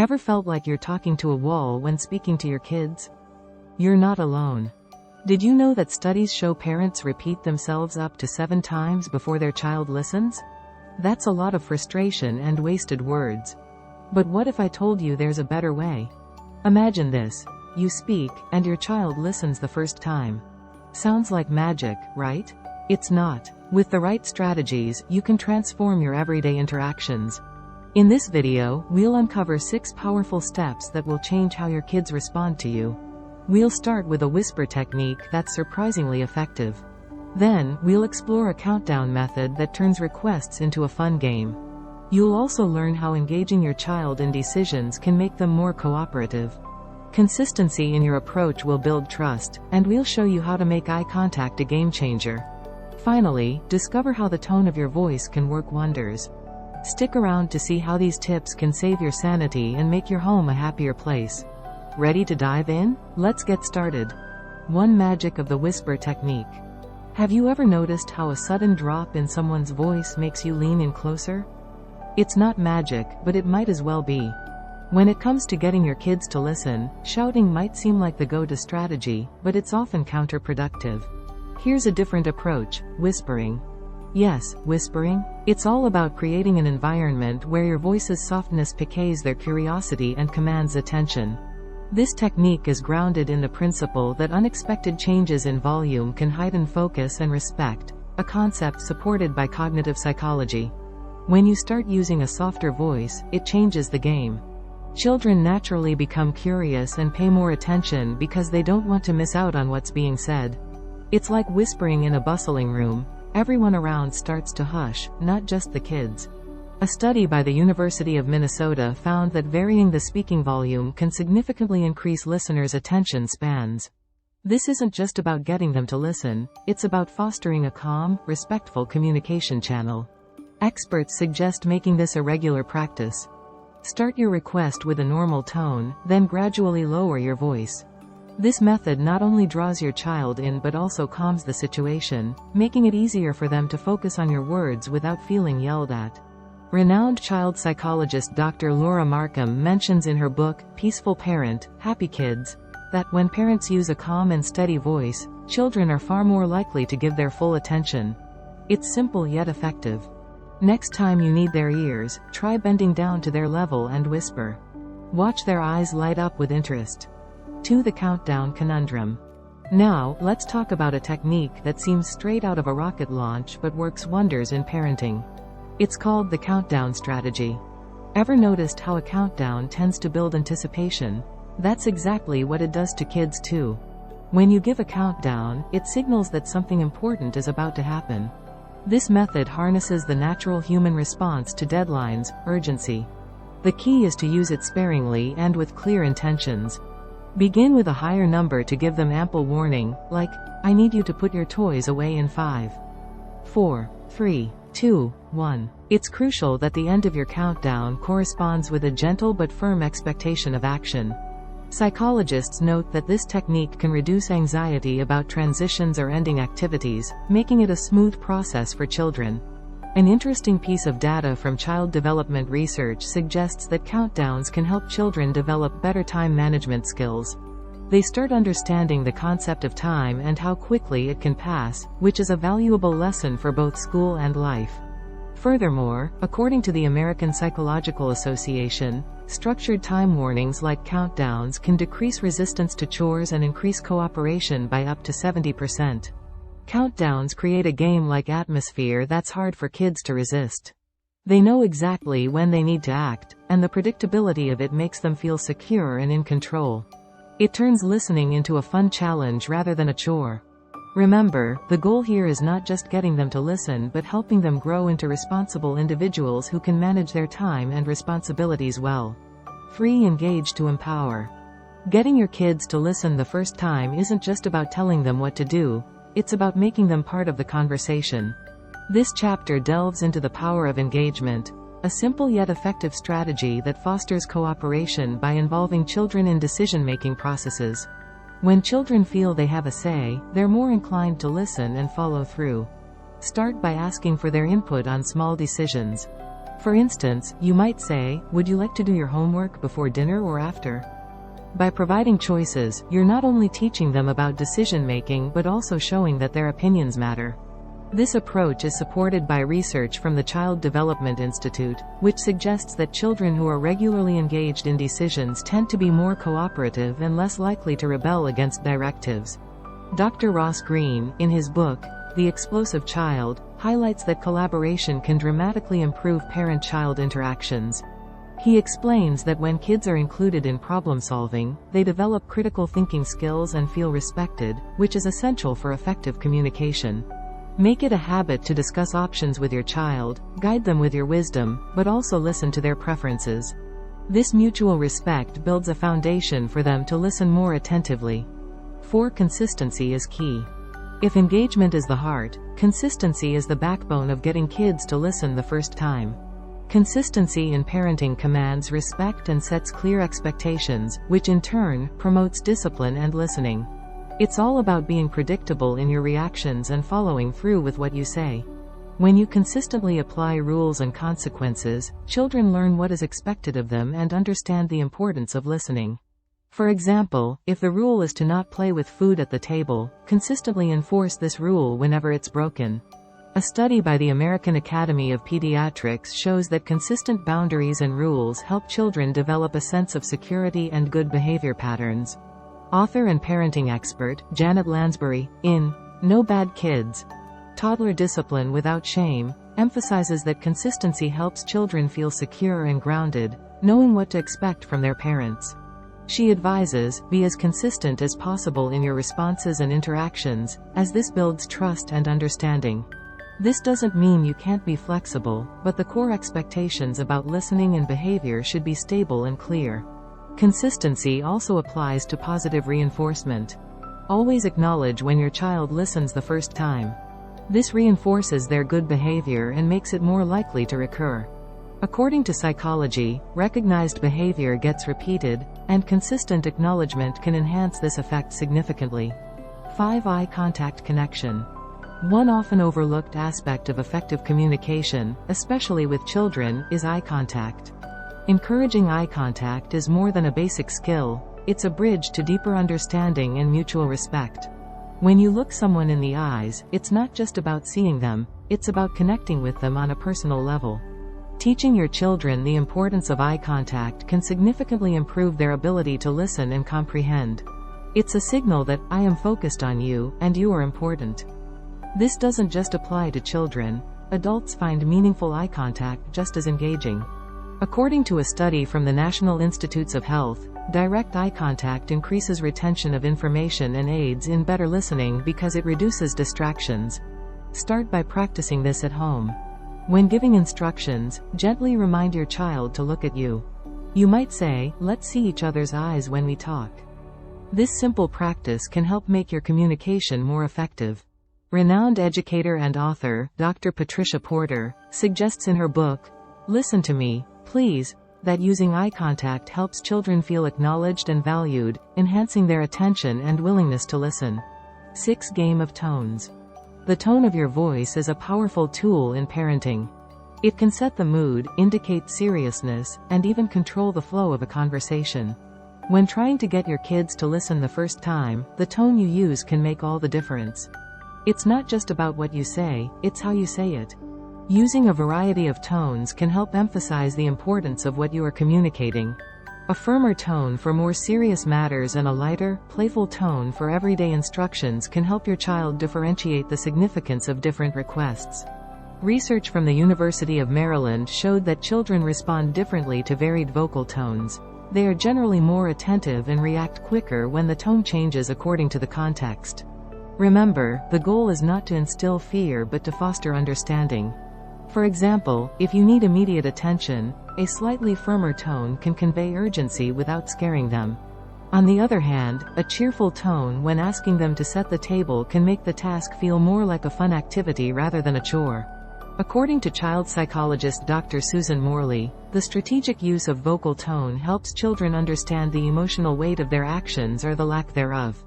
Ever felt like you're talking to a wall when speaking to your kids? You're not alone. Did you know that studies show parents repeat themselves up to 7 times before their child listens? That's a lot of frustration and wasted words. But what if I told you there's a better way? Imagine this. You speak, and your child listens the first time. Sounds like magic, right? It's not. With the right strategies, you can transform your everyday interactions. In this video, we'll uncover 6 powerful steps that will change how your kids respond to you. We'll start with a whisper technique that's surprisingly effective. Then, we'll explore a countdown method that turns requests into a fun game. You'll also learn how engaging your child in decisions can make them more cooperative. Consistency in your approach will build trust, and we'll show you how to make eye contact a game changer. Finally, discover how the tone of your voice can work wonders. Stick around to see how these tips can save your sanity and make your home a happier place. Ready to dive in? Let's get started. 1. Magic of the whisper technique. Have you ever noticed how a sudden drop in someone's voice makes you lean in closer? It's not magic, but it might as well be. When it comes to getting your kids to listen, shouting might seem like the go-to strategy, but it's often counterproductive. Here's a different approach: whispering. Yes, whispering. It's all about creating an environment where your voice's softness piques their curiosity and commands attention. This technique is grounded in the principle that unexpected changes in volume can heighten focus and respect, a concept supported by cognitive psychology. When you start using a softer voice, it changes the game. Children naturally become curious and pay more attention because they don't want to miss out on what's being said. It's like whispering in a bustling room. Everyone around starts to hush, not just the kids. A study by the University of Minnesota found that varying the speaking volume can significantly increase listeners' attention spans. This isn't just about getting them to listen, it's about fostering a calm, respectful communication channel. Experts suggest making this a regular practice. Start your request with a normal tone, then gradually lower your voice. This method not only draws your child in but also calms the situation, making it easier for them to focus on your words without feeling yelled at. Renowned child psychologist Dr. Laura Markham mentions in her book, Peaceful Parent, Happy Kids, that when parents use a calm and steady voice, children are far more likely to give their full attention. It's simple yet effective. Next time you need their ears, try bending down to their level and whisper. Watch their eyes light up with interest. 2. The countdown conundrum. Now, let's talk about a technique that seems straight out of a rocket launch but works wonders in parenting. It's called the countdown strategy. Ever noticed how a countdown tends to build anticipation? That's exactly what it does to kids too. When you give a countdown, it signals that something important is about to happen. This method harnesses the natural human response to deadlines, urgency. The key is to use it sparingly and with clear intentions. Begin with a higher number to give them ample warning, like, I need you to put your toys away in 5, 4, 3, 2, 1. It's crucial that the end of your countdown corresponds with a gentle but firm expectation of action. Psychologists note that this technique can reduce anxiety about transitions or ending activities, making it a smooth process for children. An interesting piece of data from child development research suggests that countdowns can help children develop better time management skills. They start understanding the concept of time and how quickly it can pass, which is a valuable lesson for both school and life. Furthermore, according to the American Psychological Association, structured time warnings like countdowns can decrease resistance to chores and increase cooperation by up to 70%. Countdowns create a game-like atmosphere that's hard for kids to resist. They know exactly when they need to act, and the predictability of it makes them feel secure and in control. It turns listening into a fun challenge rather than a chore. Remember, the goal here is not just getting them to listen but helping them grow into responsible individuals who can manage their time and responsibilities well. 3. Engage to empower. Getting your kids to listen the first time isn't just about telling them what to do, it's about making them part of the conversation. This chapter delves into the power of engagement, a simple yet effective strategy that fosters cooperation by involving children in decision-making processes. When children feel they have a say, they're more inclined to listen and follow through. Start by asking for their input on small decisions. For instance, you might say, "Would you like to do your homework before dinner or after?" By providing choices, you're not only teaching them about decision-making but also showing that their opinions matter. This approach is supported by research from the Child Development Institute, which suggests that children who are regularly engaged in decisions tend to be more cooperative and less likely to rebel against directives. Dr. Ross Greene, in his book, The Explosive Child, highlights that collaboration can dramatically improve parent-child interactions. He explains that when kids are included in problem-solving, they develop critical thinking skills and feel respected, which is essential for effective communication. Make it a habit to discuss options with your child, guide them with your wisdom, but also listen to their preferences. This mutual respect builds a foundation for them to listen more attentively. 4. Consistency is key. If engagement is the heart, consistency is the backbone of getting kids to listen the first time. Consistency in parenting commands respect and sets clear expectations, which in turn promotes discipline and listening. It's all about being predictable in your reactions and following through with what you say. When you consistently apply rules and consequences, children learn what is expected of them and understand the importance of listening. For example, if the rule is to not play with food at the table, consistently enforce this rule whenever it's broken. A study by the American Academy of Pediatrics shows that consistent boundaries and rules help children develop a sense of security and good behavior patterns. Author and parenting expert, Janet Lansbury, in No Bad Kids, Toddler Discipline Without Shame, emphasizes that consistency helps children feel secure and grounded, knowing what to expect from their parents. She advises, be as consistent as possible in your responses and interactions, as this builds trust and understanding. This doesn't mean you can't be flexible, but the core expectations about listening and behavior should be stable and clear. Consistency also applies to positive reinforcement. Always acknowledge when your child listens the first time. This reinforces their good behavior and makes it more likely to recur. According to psychology, recognized behavior gets repeated, and consistent acknowledgement can enhance this effect significantly. 5. Eye contact connection. One often overlooked aspect of effective communication, especially with children, is eye contact. Encouraging eye contact is more than a basic skill, it's a bridge to deeper understanding and mutual respect. When you look someone in the eyes, it's not just about seeing them, it's about connecting with them on a personal level. Teaching your children the importance of eye contact can significantly improve their ability to listen and comprehend. It's a signal that, I am focused on you, and you are important. This doesn't just apply to children. Adults find meaningful eye contact just as engaging. According to a study from the National Institutes of Health, direct eye contact increases retention of information and aids in better listening because it reduces distractions. Start by practicing this at home. When giving instructions, gently remind your child to look at you. You might say, let's see each other's eyes when we talk. This simple practice can help make your communication more effective. Renowned educator and author, Dr. Patricia Porter, suggests in her book, Listen to Me, Please, that using eye contact helps children feel acknowledged and valued, enhancing their attention and willingness to listen. 6. Game of tones. The tone of your voice is a powerful tool in parenting. It can set the mood, indicate seriousness, and even control the flow of a conversation. When trying to get your kids to listen the first time, the tone you use can make all the difference. It's not just about what you say, it's how you say it. Using a variety of tones can help emphasize the importance of what you are communicating. A firmer tone for more serious matters and a lighter, playful tone for everyday instructions can help your child differentiate the significance of different requests. Research from the University of Maryland showed that children respond differently to varied vocal tones. They are generally more attentive and react quicker when the tone changes according to the context. Remember, the goal is not to instill fear but to foster understanding. For example, if you need immediate attention, a slightly firmer tone can convey urgency without scaring them. On the other hand, a cheerful tone when asking them to set the table can make the task feel more like a fun activity rather than a chore. According to child psychologist Dr. Susan Morley, the strategic use of vocal tone helps children understand the emotional weight of their actions or the lack thereof.